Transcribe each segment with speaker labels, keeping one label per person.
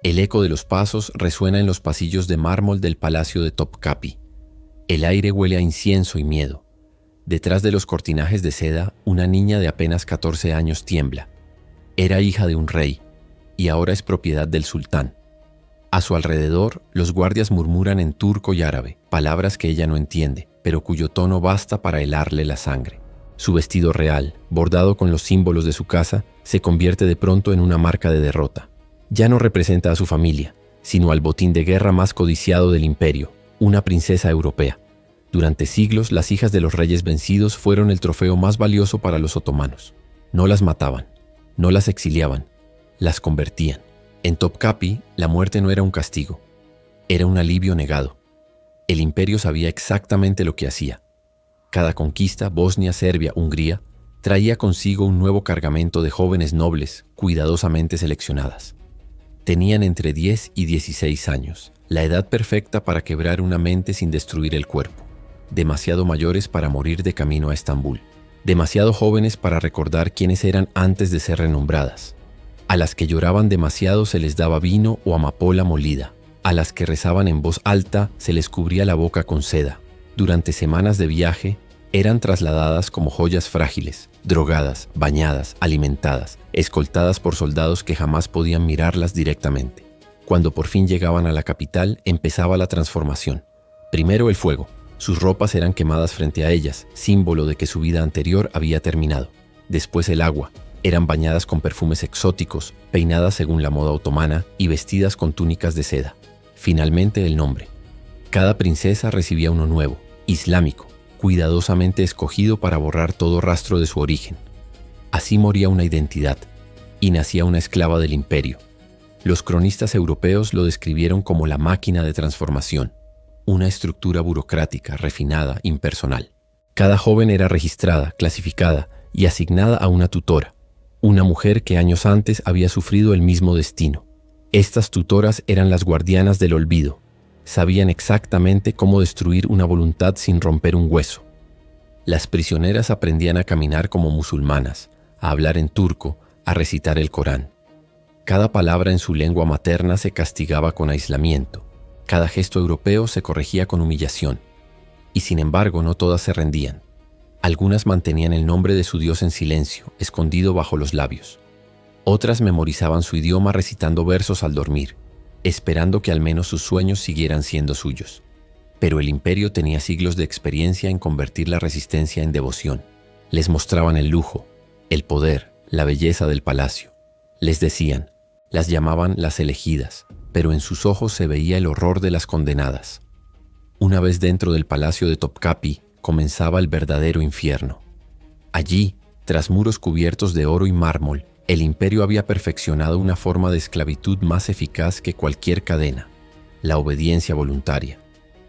Speaker 1: El eco de los pasos resuena en los pasillos de mármol del palacio de Topkapi. El aire huele a incienso y miedo. Detrás de los cortinajes de seda, una niña de apenas 14 años tiembla. Era hija de un rey, y ahora es propiedad del sultán. A su alrededor, los guardias murmuran en turco y árabe, palabras que ella no entiende, pero cuyo tono basta para helarle la sangre. Su vestido real, bordado con los símbolos de su casa, se convierte de pronto en una marca de derrota. Ya no representa a su familia, sino al botín de guerra más codiciado del imperio, una princesa europea. Durante siglos, las hijas de los reyes vencidos fueron el trofeo más valioso para los otomanos. No las mataban, no las exiliaban, las convertían. En Topkapi, la muerte no era un castigo, era un alivio negado. El imperio sabía exactamente lo que hacía. Cada conquista, Bosnia, Serbia, Hungría, traía consigo un nuevo cargamento de jóvenes nobles, cuidadosamente seleccionadas. Tenían entre 10 y 16 años, la edad perfecta para quebrar una mente sin destruir el cuerpo. Demasiado mayores para morir de camino a Estambul. Demasiado jóvenes para recordar quiénes eran antes de ser renombradas. A las que lloraban demasiado se les daba vino o amapola molida. A las que rezaban en voz alta se les cubría la boca con seda. Durante semanas de viaje, eran trasladadas como joyas frágiles, drogadas, bañadas, alimentadas, escoltadas por soldados que jamás podían mirarlas directamente. Cuando por fin llegaban a la capital, empezaba la transformación. Primero el fuego. Sus ropas eran quemadas frente a ellas, símbolo de que su vida anterior había terminado. Después el agua. Eran bañadas con perfumes exóticos, peinadas según la moda otomana y vestidas con túnicas de seda. Finalmente el nombre. Cada princesa recibía uno nuevo, islámico, cuidadosamente escogido para borrar todo rastro de su origen. Así moría una identidad y nacía una esclava del imperio. Los cronistas europeos lo describieron como la máquina de transformación, una estructura burocrática, refinada, impersonal. Cada joven era registrada, clasificada y asignada a una tutora, una mujer que años antes había sufrido el mismo destino. Estas tutoras eran las guardianas del olvido. Sabían exactamente cómo destruir una voluntad sin romper un hueso. Las prisioneras aprendían a caminar como musulmanas, a hablar en turco, a recitar el Corán. Cada palabra en su lengua materna se castigaba con aislamiento. Cada gesto europeo se corregía con humillación. Y sin embargo, no todas se rendían. Algunas mantenían el nombre de su Dios en silencio, escondido bajo los labios. Otras memorizaban su idioma recitando versos al dormir, esperando que al menos sus sueños siguieran siendo suyos. Pero el imperio tenía siglos de experiencia en convertir la resistencia en devoción. Les mostraban el lujo, el poder, la belleza del palacio. Les decían, las llamaban las elegidas, pero en sus ojos se veía el horror de las condenadas. Una vez dentro del palacio de Topkapi, comenzaba el verdadero infierno. Allí, tras muros cubiertos de oro y mármol, el imperio había perfeccionado una forma de esclavitud más eficaz que cualquier cadena, la obediencia voluntaria.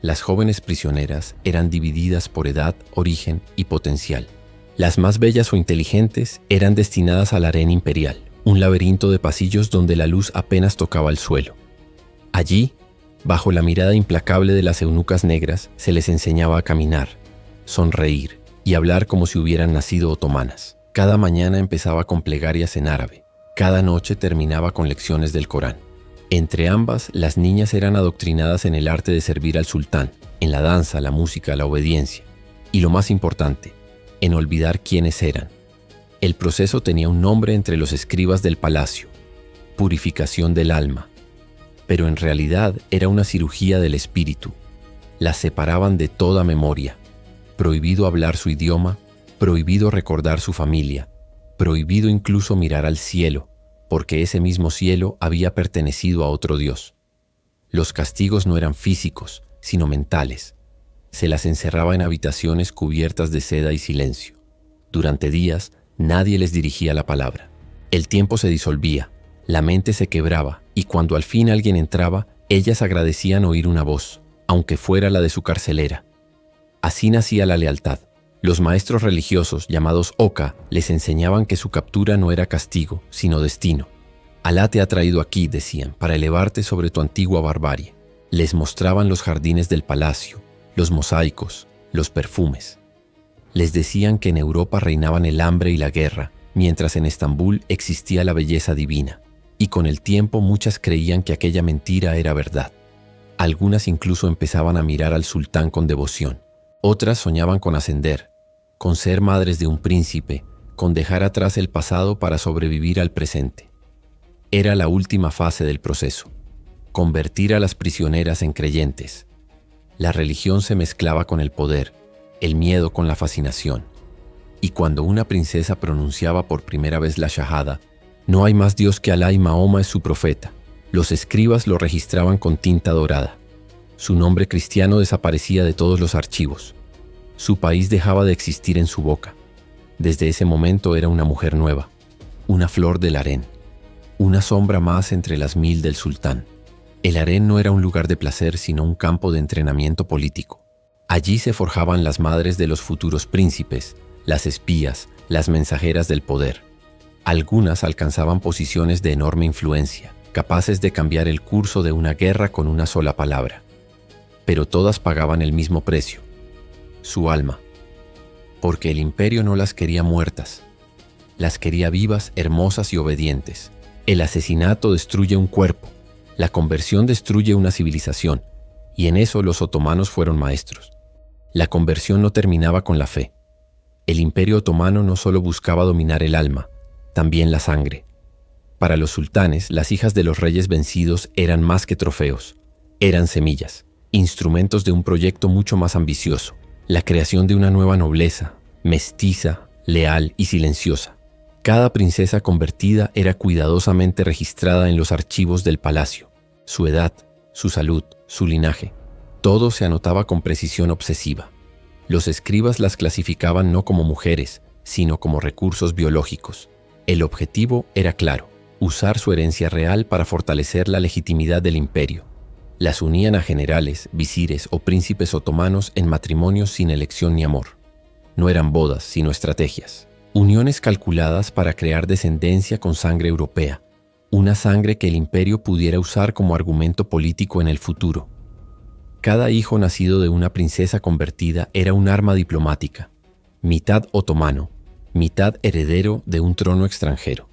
Speaker 1: Las jóvenes prisioneras eran divididas por edad, origen y potencial. Las más bellas o inteligentes eran destinadas al harén imperial, un laberinto de pasillos donde la luz apenas tocaba el suelo. Allí, bajo la mirada implacable de las eunucas negras, se les enseñaba a caminar, sonreír y hablar como si hubieran nacido otomanas. Cada mañana empezaba con plegarias en árabe. Cada noche terminaba con lecciones del Corán. Entre ambas, las niñas eran adoctrinadas en el arte de servir al sultán, en la danza, la música, la obediencia. Y lo más importante, en olvidar quiénes eran. El proceso tenía un nombre entre los escribas del palacio: purificación del alma. Pero en realidad era una cirugía del espíritu. Las separaban de toda memoria. Prohibido hablar su idioma, prohibido recordar su familia, prohibido incluso mirar al cielo, porque ese mismo cielo había pertenecido a otro Dios. Los castigos no eran físicos, sino mentales. Se las encerraba en habitaciones cubiertas de seda y silencio. Durante días, nadie les dirigía la palabra. El tiempo se disolvía, la mente se quebraba, y cuando al fin alguien entraba, ellas agradecían oír una voz, aunque fuera la de su carcelera. Así nacía la lealtad. Los maestros religiosos, llamados Oka, les enseñaban que su captura no era castigo, sino destino. Alá te ha traído aquí, decían, para elevarte sobre tu antigua barbarie. Les mostraban los jardines del palacio, los mosaicos, los perfumes. Les decían que en Europa reinaban el hambre y la guerra, mientras en Estambul existía la belleza divina. y con el tiempo muchas creían que aquella mentira era verdad. Algunas incluso empezaban a mirar al sultán con devoción. Otras soñaban con ascender, con ser madres de un príncipe, con dejar atrás el pasado para sobrevivir al presente. Era la última fase del proceso: convertir a las prisioneras en creyentes. La religión se mezclaba con el poder, el miedo con la fascinación. Y cuando una princesa pronunciaba por primera vez la shahada, no hay más Dios que Alá y Mahoma es su profeta, los escribas lo registraban con tinta dorada. Su nombre cristiano desaparecía de todos los archivos. Su país dejaba de existir en su boca. Desde ese momento era una mujer nueva, una flor del harén, una sombra más entre las 1000 del sultán. El harén no era un lugar de placer, sino un campo de entrenamiento político. Allí se forjaban las madres de los futuros príncipes, las espías, las mensajeras del poder. Algunas alcanzaban posiciones de enorme influencia, capaces de cambiar el curso de una guerra con una sola palabra. Pero todas pagaban el mismo precio: su alma. Porque el imperio no las quería muertas, las quería vivas, hermosas y obedientes. El asesinato destruye un cuerpo, la conversión destruye una civilización, y en eso los otomanos fueron maestros. La conversión no terminaba con la fe. El imperio otomano no solo buscaba dominar el alma, también la sangre. Para los sultanes, las hijas de los reyes vencidos eran más que trofeos, eran semillas, instrumentos de un proyecto mucho más ambicioso: la creación de una nueva nobleza, mestiza, leal y silenciosa. Cada princesa convertida era cuidadosamente registrada en los archivos del palacio. Su edad, su salud, su linaje, todo se anotaba con precisión obsesiva. Los escribas las clasificaban no como mujeres, sino como recursos biológicos. El objetivo era claro: usar su herencia real para fortalecer la legitimidad del imperio. Las unían a generales, visires o príncipes otomanos en matrimonios sin elección ni amor. No eran bodas, sino estrategias. Uniones calculadas para crear descendencia con sangre europea, una sangre que el imperio pudiera usar como argumento político en el futuro. Cada hijo nacido de una princesa convertida era un arma diplomática, mitad otomano, mitad heredero de un trono extranjero.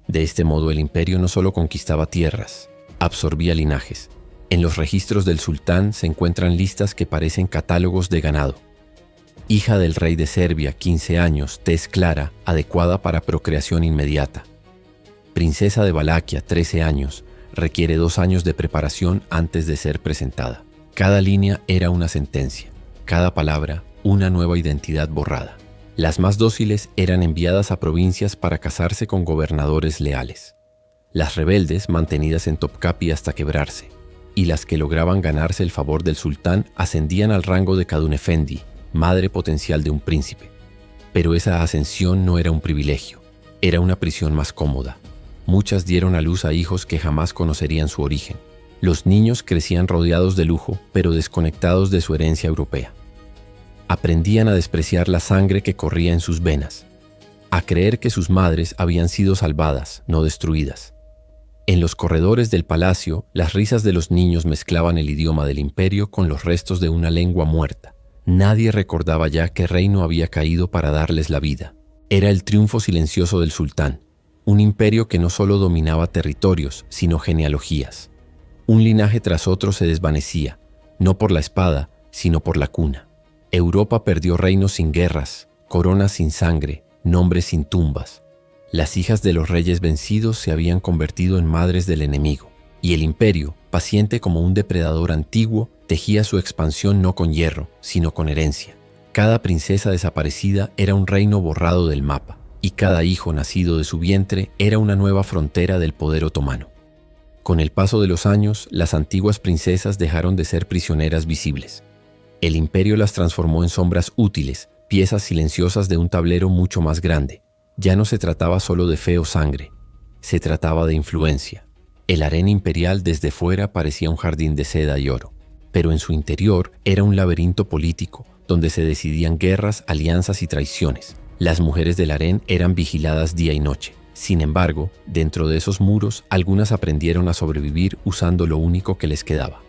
Speaker 1: De este modo el imperio no solo conquistaba tierras, absorbía linajes. En los registros del sultán se encuentran listas que parecen catálogos de ganado. Hija del rey de Serbia, 15 años, tez clara, adecuada para procreación inmediata. Princesa de Valaquia, 13 años, requiere 2 años de preparación antes de ser presentada. Cada línea era una sentencia, cada palabra una nueva identidad borrada. Las más dóciles eran enviadas a provincias para casarse con gobernadores leales. Las rebeldes mantenidas en Topkapi hasta quebrarse, y las que lograban ganarse el favor del sultán ascendían al rango de Kadun Efendi, madre potencial de un príncipe. Pero esa ascensión no era un privilegio, era una prisión más cómoda. Muchas dieron a luz a hijos que jamás conocerían su origen. Los niños crecían rodeados de lujo, pero desconectados de su herencia europea. Aprendían a despreciar la sangre que corría en sus venas, a creer que sus madres habían sido salvadas, no destruidas. En los corredores del palacio, las risas de los niños mezclaban el idioma del imperio con los restos de una lengua muerta. Nadie recordaba ya qué reino había caído para darles la vida. Era el triunfo silencioso del sultán, un imperio que no solo dominaba territorios, sino genealogías. Un linaje tras otro se desvanecía, no por la espada, sino por la cuna. Europa perdió reinos sin guerras, coronas sin sangre, nombres sin tumbas. Las hijas de los reyes vencidos se habían convertido en madres del enemigo, y el imperio, paciente como un depredador antiguo, tejía su expansión no con hierro, sino con herencia. Cada princesa desaparecida era un reino borrado del mapa, y cada hijo nacido de su vientre era una nueva frontera del poder otomano. Con el paso de los años, las antiguas princesas dejaron de ser prisioneras visibles. El imperio las transformó en sombras útiles, piezas silenciosas de un tablero mucho más grande. Ya no se trataba solo de fe o sangre, se trataba de influencia. El harén imperial desde fuera parecía un jardín de seda y oro, pero en su interior era un laberinto político donde se decidían guerras, alianzas y traiciones. Las mujeres del harén eran vigiladas día y noche. Sin embargo, dentro de esos muros, algunas aprendieron a sobrevivir usando lo único que les quedaba: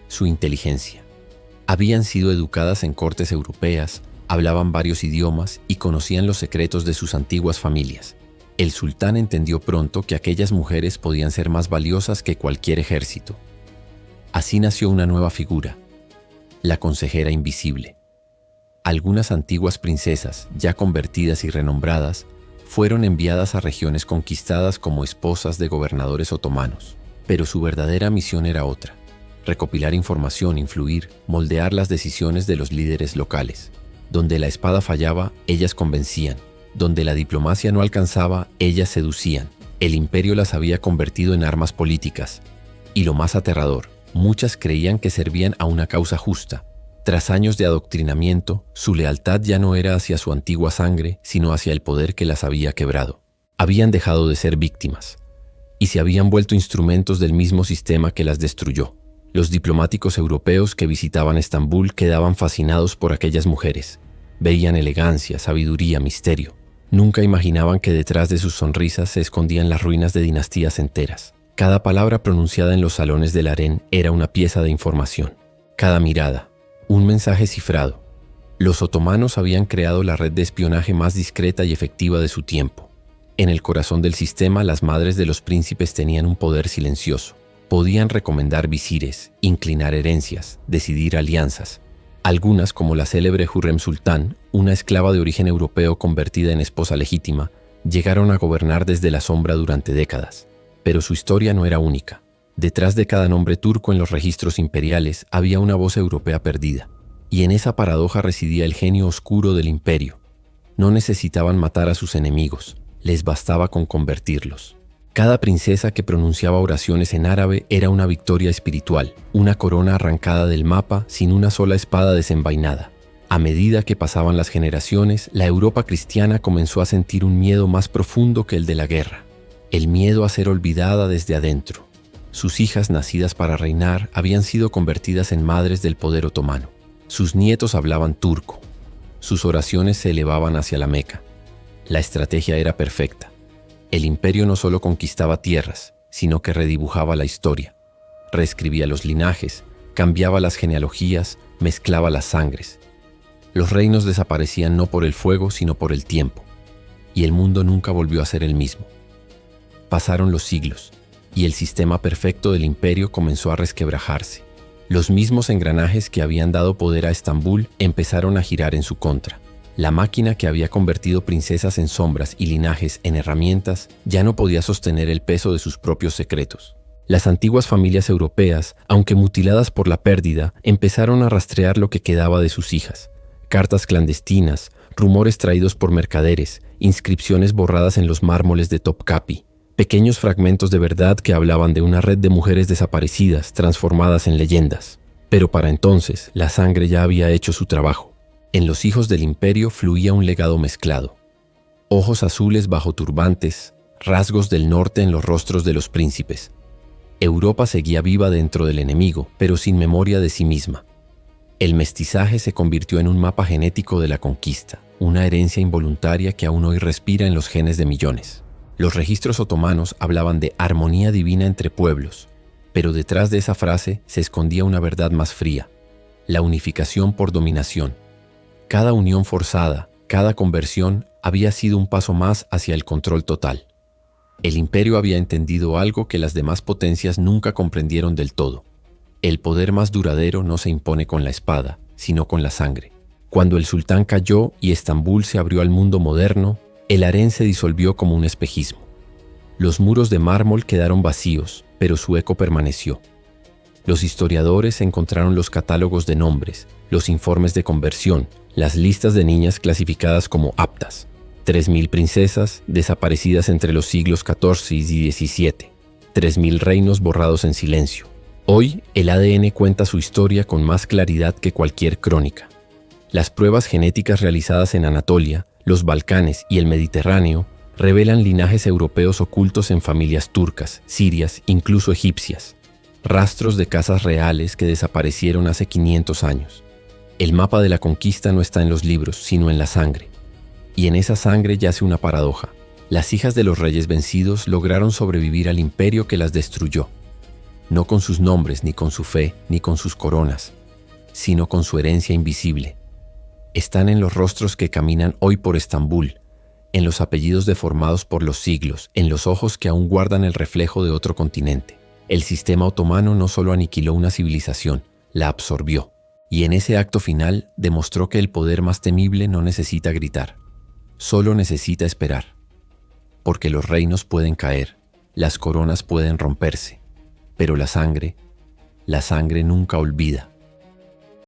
Speaker 1: su inteligencia. Habían sido educadas en cortes europeas, hablaban varios idiomas y conocían los secretos de sus antiguas familias. El sultán entendió pronto que aquellas mujeres podían ser más valiosas que cualquier ejército. Así nació una nueva figura, la consejera invisible. Algunas antiguas princesas, ya convertidas y renombradas, fueron enviadas a regiones conquistadas como esposas de gobernadores otomanos. Pero su verdadera misión era otra: recopilar información, influir, moldear las decisiones de los líderes locales. Donde la espada fallaba, ellas convencían. Donde la diplomacia no alcanzaba, ellas seducían. El imperio las había convertido en armas políticas. Y lo más aterrador, muchas creían que servían a una causa justa. Tras años de adoctrinamiento, su lealtad ya no era hacia su antigua sangre, sino hacia el poder que las había quebrado. Habían dejado de ser víctimas y se habían vuelto instrumentos del mismo sistema que las destruyó. Los diplomáticos europeos que visitaban Estambul quedaban fascinados por aquellas mujeres. Veían elegancia, sabiduría, misterio. Nunca imaginaban que detrás de sus sonrisas se escondían las ruinas de dinastías enteras. Cada palabra pronunciada en los salones del harén era una pieza de información. Cada mirada, un mensaje cifrado. Los otomanos habían creado la red de espionaje más discreta y efectiva de su tiempo. En el corazón del sistema, las madres de los príncipes tenían un poder silencioso. Podían recomendar visires, inclinar herencias, decidir alianzas. Algunas, como la célebre Hürrem Sultán, una esclava de origen europeo convertida en esposa legítima, llegaron a gobernar desde la sombra durante décadas. Pero su historia no era única. Detrás de cada nombre turco en los registros imperiales había una voz europea perdida. Y en esa paradoja residía el genio oscuro del imperio. No necesitaban matar a sus enemigos, les bastaba con convertirlos. Cada princesa que pronunciaba oraciones en árabe era una victoria espiritual, una corona arrancada del mapa sin una sola espada desenvainada. A medida que pasaban las generaciones, la Europa cristiana comenzó a sentir un miedo más profundo que el de la guerra. El miedo a ser olvidada desde adentro. Sus hijas, nacidas para reinar, habían sido convertidas en madres del poder otomano. Sus nietos hablaban turco. Sus oraciones se elevaban hacia la Meca. La estrategia era perfecta. El imperio no solo conquistaba tierras, sino que redibujaba la historia. Reescribía los linajes, cambiaba las genealogías, mezclaba las sangres. Los reinos desaparecían no por el fuego, sino por el tiempo. Y el mundo nunca volvió a ser el mismo. Pasaron los siglos, y el sistema perfecto del imperio comenzó a resquebrajarse. Los mismos engranajes que habían dado poder a Estambul empezaron a girar en su contra. La máquina que había convertido princesas en sombras y linajes en herramientas ya no podía sostener el peso de sus propios secretos. Las antiguas familias europeas, aunque mutiladas por la pérdida, empezaron a rastrear lo que quedaba de sus hijas. Cartas clandestinas, rumores traídos por mercaderes, inscripciones borradas en los mármoles de Topkapi, pequeños fragmentos de verdad que hablaban de una red de mujeres desaparecidas transformadas en leyendas. Pero para entonces, la sangre ya había hecho su trabajo. En los hijos del imperio fluía un legado mezclado. Ojos azules bajo turbantes, rasgos del norte en los rostros de los príncipes. Europa seguía viva dentro del enemigo, pero sin memoria de sí misma. El mestizaje se convirtió en un mapa genético de la conquista, una herencia involuntaria que aún hoy respira en los genes de millones. Los registros otomanos hablaban de armonía divina entre pueblos, pero detrás de esa frase se escondía una verdad más fría: la unificación por dominación. Cada unión forzada, cada conversión había sido un paso más hacia el control total. El imperio había entendido algo que las demás potencias nunca comprendieron del todo. El poder más duradero no se impone con la espada, sino con la sangre. Cuando el sultán cayó y Estambul se abrió al mundo moderno, el harén se disolvió como un espejismo. Los muros de mármol quedaron vacíos, pero su eco permaneció. Los historiadores encontraron los catálogos de nombres, los informes de conversión, las listas de niñas clasificadas como aptas. 3.000 princesas desaparecidas entre los siglos XIV y XVII. 3.000 reinos borrados en silencio. Hoy, el ADN cuenta su historia con más claridad que cualquier crónica. Las pruebas genéticas realizadas en Anatolia, los Balcanes y el Mediterráneo revelan linajes europeos ocultos en familias turcas, sirias, incluso egipcias. Rastros de casas reales que desaparecieron hace 500 años. El mapa de la conquista no está en los libros, sino en la sangre. Y en esa sangre yace una paradoja. Las hijas de los reyes vencidos lograron sobrevivir al imperio que las destruyó. No con sus nombres, ni con su fe, ni con sus coronas, sino con su herencia invisible. Están en los rostros que caminan hoy por Estambul, en los apellidos deformados por los siglos, en los ojos que aún guardan el reflejo de otro continente. El sistema otomano no solo aniquiló una civilización, la absorbió. Y en ese acto final demostró que el poder más temible no necesita gritar, solo necesita esperar. Porque los reinos pueden caer, las coronas pueden romperse, pero la sangre nunca olvida.